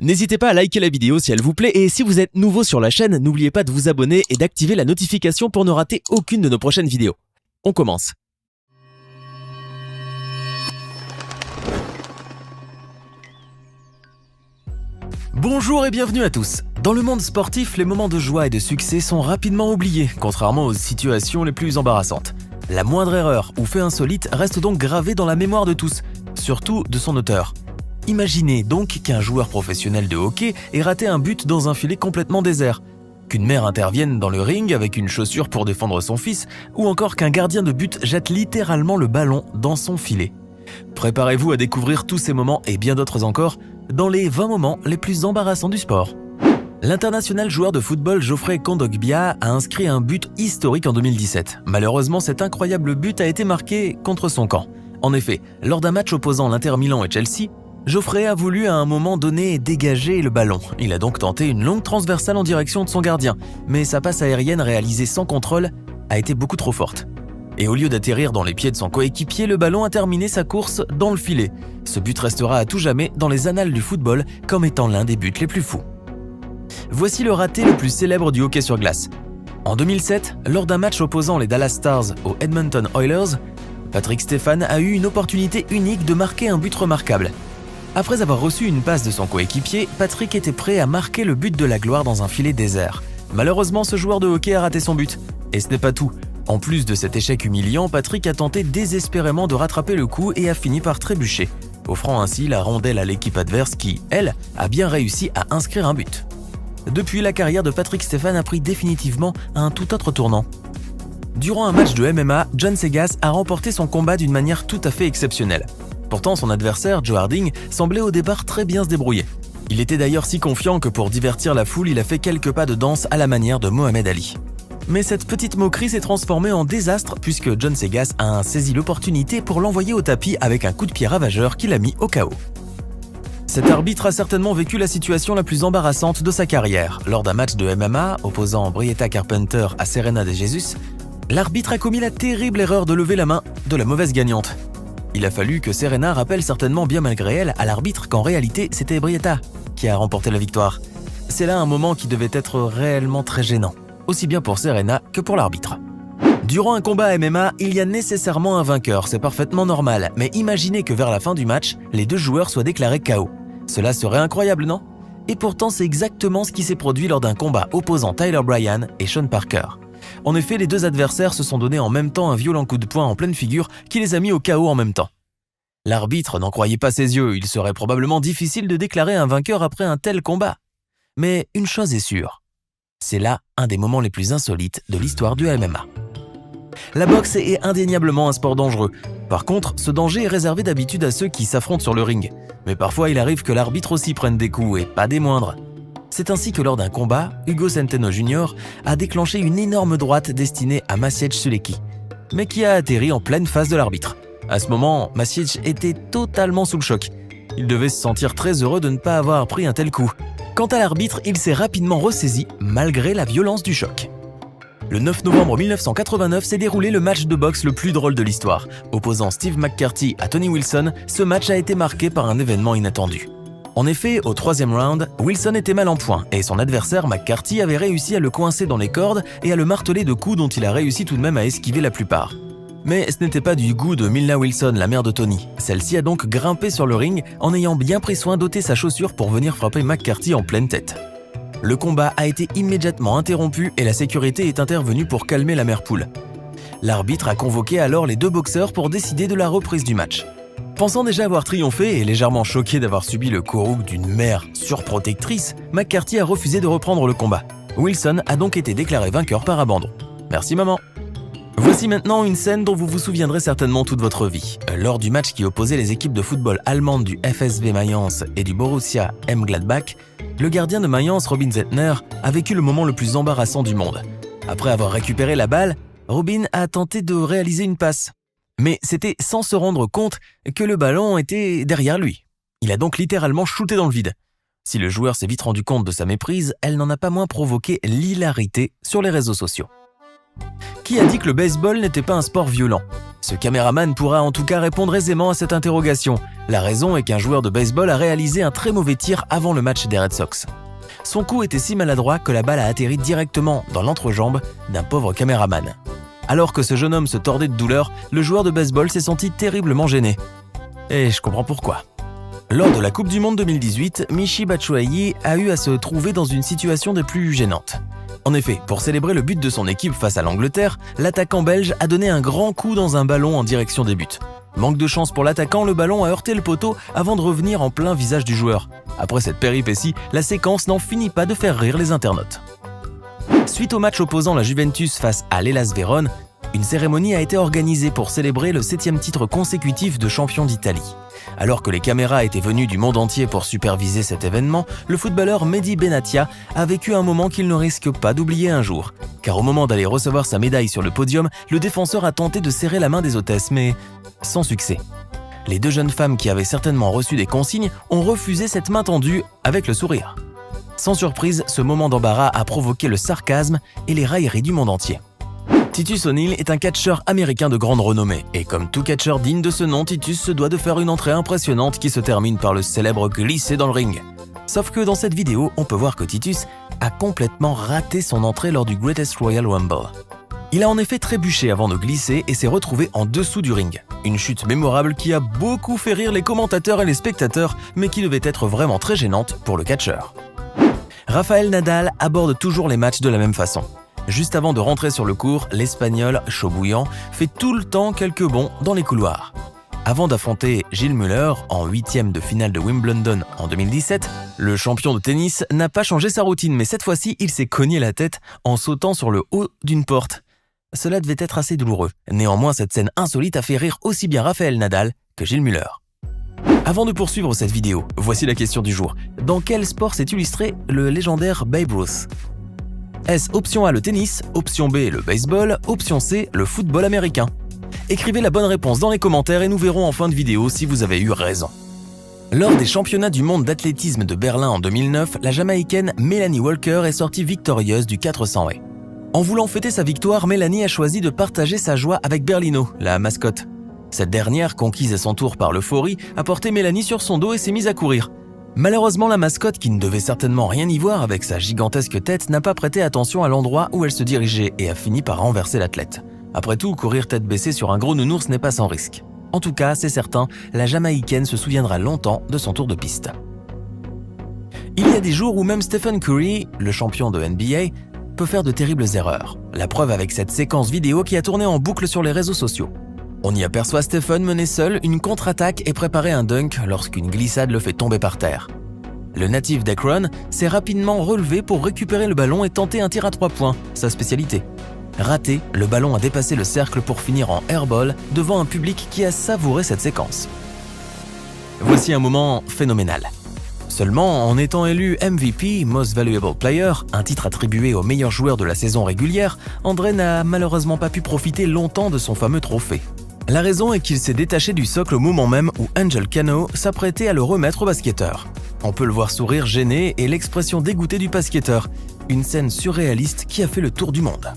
N'hésitez pas à liker la vidéo si elle vous plaît et si vous êtes nouveau sur la chaîne, n'oubliez pas de vous abonner et d'activer la notification pour ne rater aucune de nos prochaines vidéos. On commence. Bonjour et bienvenue à tous. Dans le monde sportif, les moments de joie et de succès sont rapidement oubliés, contrairement aux situations les plus embarrassantes. La moindre erreur ou fait insolite reste donc gravée dans la mémoire de tous, surtout de son auteur. Imaginez donc qu'un joueur professionnel de hockey ait raté un but dans un filet complètement désert, qu'une mère intervienne dans le ring avec une chaussure pour défendre son fils, ou encore qu'un gardien de but jette littéralement le ballon dans son filet. Préparez-vous à découvrir tous ces moments et bien d'autres encore dans les 20 moments les plus embarrassants du sport. L'international joueur de football Geoffrey Kondogbia a inscrit un but historique en 2017. Malheureusement, cet incroyable but a été marqué contre son camp. En effet, lors d'un match opposant l'Inter Milan et Chelsea, Geoffrey a voulu à un moment donné dégager le ballon. Il a donc tenté une longue transversale en direction de son gardien, mais sa passe aérienne réalisée sans contrôle a été beaucoup trop forte. Et au lieu d'atterrir dans les pieds de son coéquipier, le ballon a terminé sa course dans le filet. Ce but restera à tout jamais dans les annales du football comme étant l'un des buts les plus fous. Voici le raté le plus célèbre du hockey sur glace. En 2007, lors d'un match opposant les Dallas Stars aux Edmonton Oilers, Patrick Stéphane a eu une opportunité unique de marquer un but remarquable. Après avoir reçu une passe de son coéquipier, Patrick était prêt à marquer le but de la gloire dans un filet désert. Malheureusement, ce joueur de hockey a raté son but. Et ce n'est pas tout. En plus de cet échec humiliant, Patrick a tenté désespérément de rattraper le coup et a fini par trébucher, offrant ainsi la rondelle à l'équipe adverse qui, elle, a bien réussi à inscrire un but. Depuis, la carrière de Patrick Stéphane a pris définitivement un tout autre tournant. Durant un match de MMA, John Segas a remporté son combat d'une manière tout à fait exceptionnelle. Pourtant, son adversaire, Joe Harding, semblait au départ très bien se débrouiller. Il était d'ailleurs si confiant que pour divertir la foule, il a fait quelques pas de danse à la manière de Mohamed Ali. Mais cette petite moquerie s'est transformée en désastre puisque John Segas a saisi l'opportunité pour l'envoyer au tapis avec un coup de pied ravageur qui l'a mis au KO. Cet arbitre a certainement vécu la situation la plus embarrassante de sa carrière. Lors d'un match de MMA opposant Brietta Carpenter à Serena de Jesus, l'arbitre a commis la terrible erreur de lever la main de la mauvaise gagnante. Il a fallu que Serena rappelle certainement bien malgré elle à l'arbitre qu'en réalité c'était Brietta qui a remporté la victoire. C'est là un moment qui devait être réellement très gênant, aussi bien pour Serena que pour l'arbitre. Durant un combat MMA, il y a nécessairement un vainqueur, c'est parfaitement normal, mais imaginez que vers la fin du match, les deux joueurs soient déclarés KO. Cela serait incroyable, non? Et pourtant, c'est exactement ce qui s'est produit lors d'un combat opposant Tyler Bryan et Sean Parker. En effet, les deux adversaires se sont donné en même temps un violent coup de poing en pleine figure qui les a mis au KO en même temps. L'arbitre n'en croyait pas ses yeux, il serait probablement difficile de déclarer un vainqueur après un tel combat. Mais une chose est sûre, c'est là un des moments les plus insolites de l'histoire du MMA. La boxe est indéniablement un sport dangereux. Par contre, ce danger est réservé d'habitude à ceux qui s'affrontent sur le ring. Mais parfois, il arrive que l'arbitre aussi prenne des coups, et pas des moindres. C'est ainsi que lors d'un combat, Hugo Centeno Jr. a déclenché une énorme droite destinée à Maciej Sulecki, mais qui a atterri en pleine face de l'arbitre. À ce moment, Maciej était totalement sous le choc. Il devait se sentir très heureux de ne pas avoir pris un tel coup. Quant à l'arbitre, il s'est rapidement ressaisi malgré la violence du choc. Le 9 novembre 1989 s'est déroulé le match de boxe le plus drôle de l'histoire. Opposant Steve McCarthy à Tony Wilson, ce match a été marqué par un événement inattendu. En effet, au troisième round, Wilson était mal en point et son adversaire McCarthy avait réussi à le coincer dans les cordes et à le marteler de coups dont il a réussi tout de même à esquiver la plupart. Mais ce n'était pas du goût de Milna Wilson, la mère de Tony. Celle-ci a donc grimpé sur le ring en ayant bien pris soin d'ôter sa chaussure pour venir frapper McCarthy en pleine tête. Le combat a été immédiatement interrompu et la sécurité est intervenue pour calmer la mère poule. L'arbitre a convoqué alors les deux boxeurs pour décider de la reprise du match. Pensant déjà avoir triomphé et légèrement choqué d'avoir subi le courroux d'une mère surprotectrice, McCarthy a refusé de reprendre le combat. Wilson a donc été déclaré vainqueur par abandon. Merci maman. Voici maintenant une scène dont vous vous souviendrez certainement toute votre vie. Lors du match qui opposait les équipes de football allemandes du FSV Mayence et du Borussia Mönchengladbach, le gardien de Mayence, Robin Zettner, a vécu le moment le plus embarrassant du monde. Après avoir récupéré la balle, Robin a tenté de réaliser une passe. Mais c'était sans se rendre compte que le ballon était derrière lui. Il a donc littéralement shooté dans le vide. Si le joueur s'est vite rendu compte de sa méprise, elle n'en a pas moins provoqué l'hilarité sur les réseaux sociaux. Qui a dit que le baseball n'était pas un sport violent? Ce caméraman pourra en tout cas répondre aisément à cette interrogation. La raison est qu'un joueur de baseball a réalisé un très mauvais tir avant le match des Red Sox. Son coup était si maladroit que la balle a atterri directement dans l'entrejambe d'un pauvre caméraman. Alors que ce jeune homme se tordait de douleur, le joueur de baseball s'est senti terriblement gêné. Et je comprends pourquoi. Lors de la Coupe du Monde 2018, Michy Batshuayi a eu à se trouver dans une situation des plus gênantes. En effet, pour célébrer le but de son équipe face à l'Angleterre, l'attaquant belge a donné un grand coup dans un ballon en direction des buts. Manque de chance pour l'attaquant, le ballon a heurté le poteau avant de revenir en plein visage du joueur. Après cette péripétie, la séquence n'en finit pas de faire rire les internautes. Suite au match opposant la Juventus face à l'Hellas Vérone, une cérémonie a été organisée pour célébrer le 7e titre consécutif de champion d'Italie. Alors que les caméras étaient venues du monde entier pour superviser cet événement, le footballeur Mehdi Benatia a vécu un moment qu'il ne risque pas d'oublier un jour. Car au moment d'aller recevoir sa médaille sur le podium, le défenseur a tenté de serrer la main des hôtesses, mais sans succès. Les deux jeunes femmes qui avaient certainement reçu des consignes ont refusé cette main tendue avec le sourire. Sans surprise, ce moment d'embarras a provoqué le sarcasme et les railleries du monde entier. Titus O'Neil est un catcheur américain de grande renommée, et comme tout catcheur digne de ce nom, Titus se doit de faire une entrée impressionnante qui se termine par le célèbre glisser dans le ring. Sauf que dans cette vidéo, on peut voir que Titus a complètement raté son entrée lors du Greatest Royal Rumble. Il a en effet trébuché avant de glisser et s'est retrouvé en dessous du ring. Une chute mémorable qui a beaucoup fait rire les commentateurs et les spectateurs, mais qui devait être vraiment très gênante pour le catcheur. Rafael Nadal aborde toujours les matchs de la même façon. Juste avant de rentrer sur le court, l'Espagnol, chaud bouillant, fait tout le temps quelques bonds dans les couloirs. Avant d'affronter Gilles Muller en 8e de finale de Wimbledon en 2017, le champion de tennis n'a pas changé sa routine, mais cette fois-ci, il s'est cogné la tête en sautant sur le haut d'une porte. Cela devait être assez douloureux. Néanmoins, cette scène insolite a fait rire aussi bien Rafael Nadal que Gilles Muller. Avant de poursuivre cette vidéo, voici la question du jour. Dans quel sport s'est illustré le légendaire Babe Ruth ? Est-ce option A le tennis, option B le baseball, option C le football américain? Écrivez la bonne réponse dans les commentaires et nous verrons en fin de vidéo si vous avez eu raison. Lors des championnats du monde d'athlétisme de Berlin en 2009, la Jamaïcaine Melanie Walker est sortie victorieuse du 400 haies. En voulant fêter sa victoire, Melanie a choisi de partager sa joie avec Berlino, la mascotte. Cette dernière, conquise à son tour par l'euphorie, a porté Melanie sur son dos et s'est mise à courir. Malheureusement, la mascotte, qui ne devait certainement rien y voir avec sa gigantesque tête, n'a pas prêté attention à l'endroit où elle se dirigeait et a fini par renverser l'athlète. Après tout, courir tête baissée sur un gros nounours n'est pas sans risque. En tout cas, c'est certain, la Jamaïcaine se souviendra longtemps de son tour de piste. Il y a des jours où même Stephen Curry, le champion de NBA, peut faire de terribles erreurs. La preuve avec cette séquence vidéo qui a tourné en boucle sur les réseaux sociaux. On y aperçoit Stephen mener seul une contre-attaque et préparer un dunk lorsqu'une glissade le fait tomber par terre. Le natif d'Akron s'est rapidement relevé pour récupérer le ballon et tenter un tir à 3 points, sa spécialité. Raté, le ballon a dépassé le cercle pour finir en airball devant un public qui a savouré cette séquence. Voici un moment phénoménal. Seulement, en étant élu MVP, Most Valuable Player, un titre attribué au meilleur joueur de la saison régulière, André n'a malheureusement pas pu profiter longtemps de son fameux trophée. La raison est qu'il s'est détaché du socle au moment même où Angel Cano s'apprêtait à le remettre au basketteur. On peut le voir sourire gêné et l'expression dégoûtée du basketteur, une scène surréaliste qui a fait le tour du monde.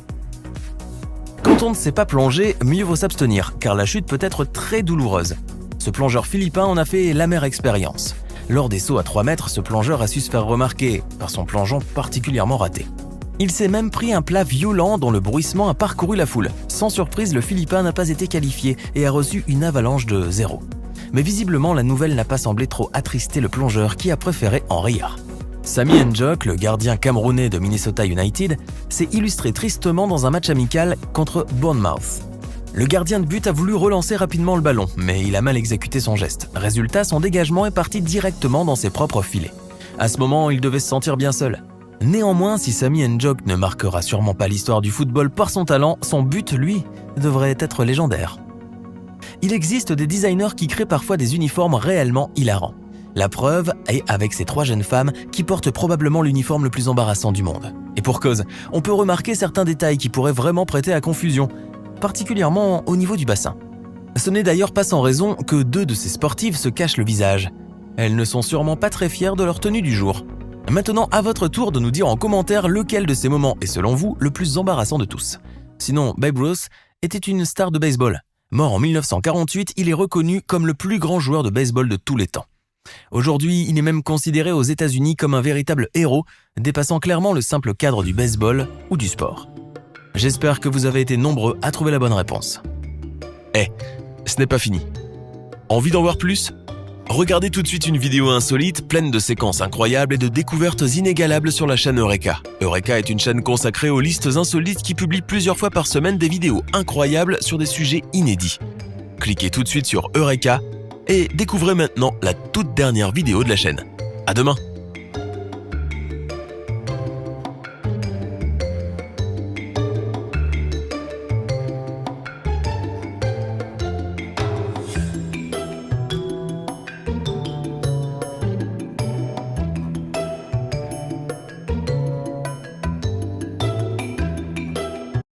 Quand on ne sait pas plonger, mieux vaut s'abstenir, car la chute peut être très douloureuse. Ce plongeur philippin en a fait l'amère expérience. Lors des sauts à 3 mètres, ce plongeur a su se faire remarquer par son plongeon particulièrement raté. Il s'est même pris un plat violent dont le bruissement a parcouru la foule. Sans surprise, le Philippin n'a pas été qualifié et a reçu une avalanche de 0. Mais visiblement, la nouvelle n'a pas semblé trop attrister le plongeur qui a préféré en rire. Sami Njok, le gardien camerounais de Minnesota United, s'est illustré tristement dans un match amical contre Bournemouth. Le gardien de but a voulu relancer rapidement le ballon, mais il a mal exécuté son geste. Résultat, son dégagement est parti directement dans ses propres filets. À ce moment, il devait se sentir bien seul. Néanmoins, si Sami Njok ne marquera sûrement pas l'histoire du football par son talent, son but, lui, devrait être légendaire. Il existe des designers qui créent parfois des uniformes réellement hilarants. La preuve est avec ces 3 jeunes femmes qui portent probablement l'uniforme le plus embarrassant du monde. Et pour cause, on peut remarquer certains détails qui pourraient vraiment prêter à confusion, particulièrement au niveau du bassin. Ce n'est d'ailleurs pas sans raison que 2 de ces sportives se cachent le visage. Elles ne sont sûrement pas très fières de leur tenue du jour. Maintenant, à votre tour de nous dire en commentaire lequel de ces moments est selon vous le plus embarrassant de tous. Sinon, Babe Ruth était une star de baseball. Mort en 1948, il est reconnu comme le plus grand joueur de baseball de tous les temps. Aujourd'hui, il est même considéré aux États-Unis comme un véritable héros, dépassant clairement le simple cadre du baseball ou du sport. J'espère que vous avez été nombreux à trouver la bonne réponse. Ce n'est pas fini. Envie d'en voir plus ? Regardez tout de suite une vidéo insolite, pleine de séquences incroyables et de découvertes inégalables sur la chaîne Eureka. Eureka est une chaîne consacrée aux listes insolites qui publie plusieurs fois par semaine des vidéos incroyables sur des sujets inédits. Cliquez tout de suite sur Eureka et découvrez maintenant la toute dernière vidéo de la chaîne. À demain!